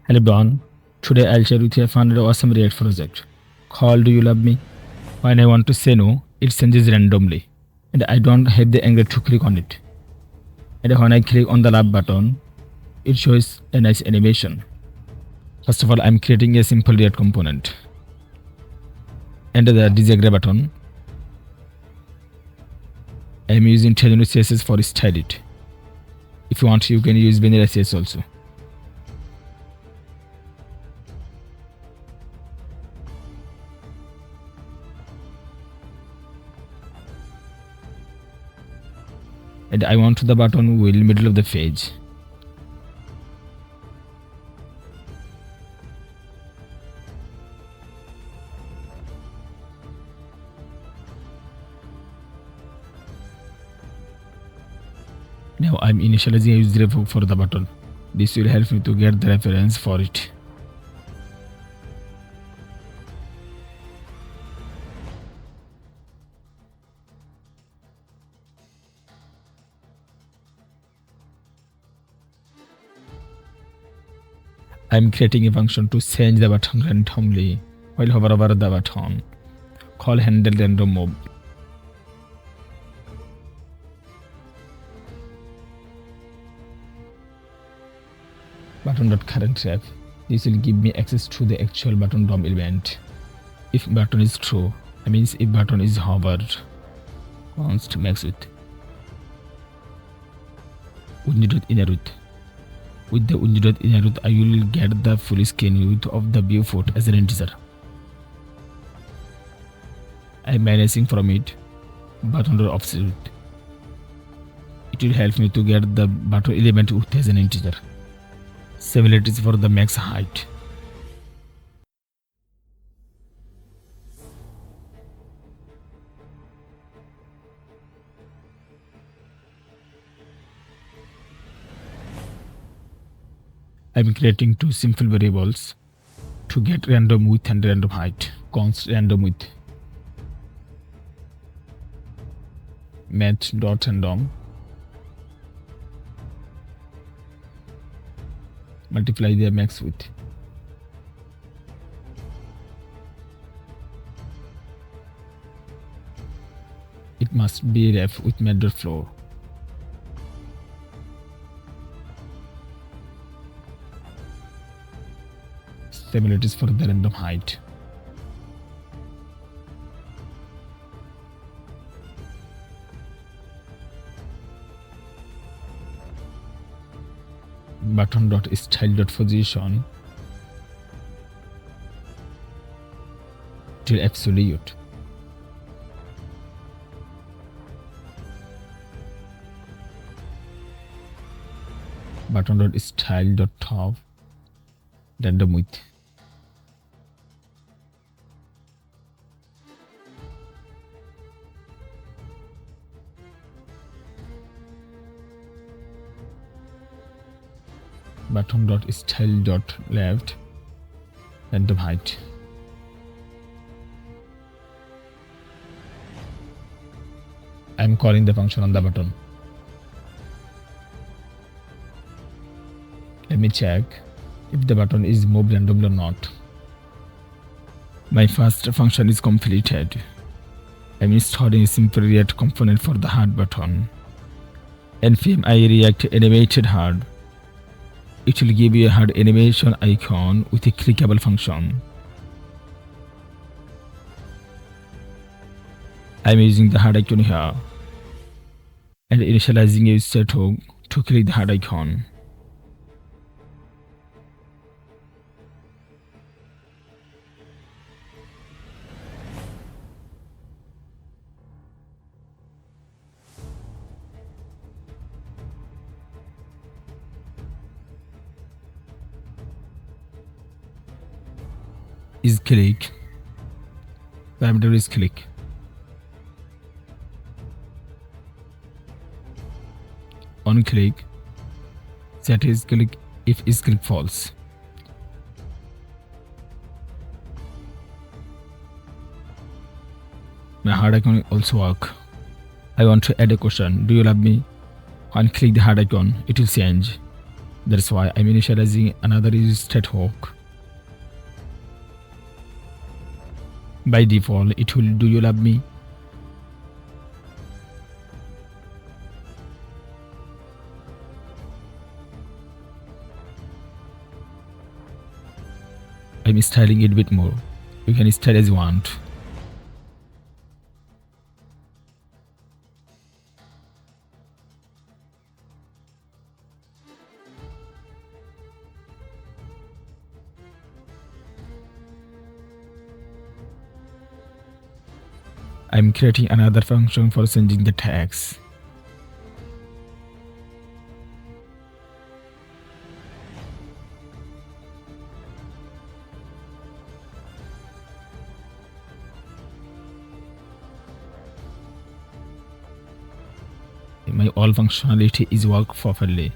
Hello Don, today I'll share with you a fun and awesome React project called Do You Love Me? When I want to say no, it changes randomly and I don't have the anger to click on it. And when I click on the love button, it shows a nice animation. First of all, I'm creating a simple React component. Enter the disagree button. I'm using Tailwind CSS for style it. If you want, you can use vanilla CSS also. And I want the button will middle of the page. Now I'm initializing a user revolve for the button. This will help me to get the reference for it. I'm creating a function to change the button randomly while hover over the button. Call handle random move. Button.currentRef. This will give me access to the actual button DOM element. If button is true, that means if button is hovered, const max width. Window.innerWidth. With the window.innerWidth, I will get the full screen width of the viewport as an integer. I'm minusing from it button.offset width. It will help me to get the button element width as an integer. Similarities for the max height. I'm creating two simple variables to get random width and random height. Const random width. Math.random. Multiply the max width. It must be ref with math.flow. Similarities for the random height. Button.style.position till absolute. Button.style.top random width. Button.style.left random height. I'm calling the function on the button. Let me check if the button is moved randomly or not. My first function is completed. I'm installing a simple React component for the hard button. npm I React animated hard. It will give you a hard animation icon with a clickable function. I'm using the hard icon here and initializing a user hook to click the hard icon. Is click. Parameter is click. On click, set is click if is click false. My hard icon also work. I want to add a question. Do you love me? When click the hard icon, it will change. That's why I'm initializing another state hook. By default, it will do you love me? I'm styling it a bit more. You can style as you want. I'm creating another function for changing the tags. My all functionality is work properly.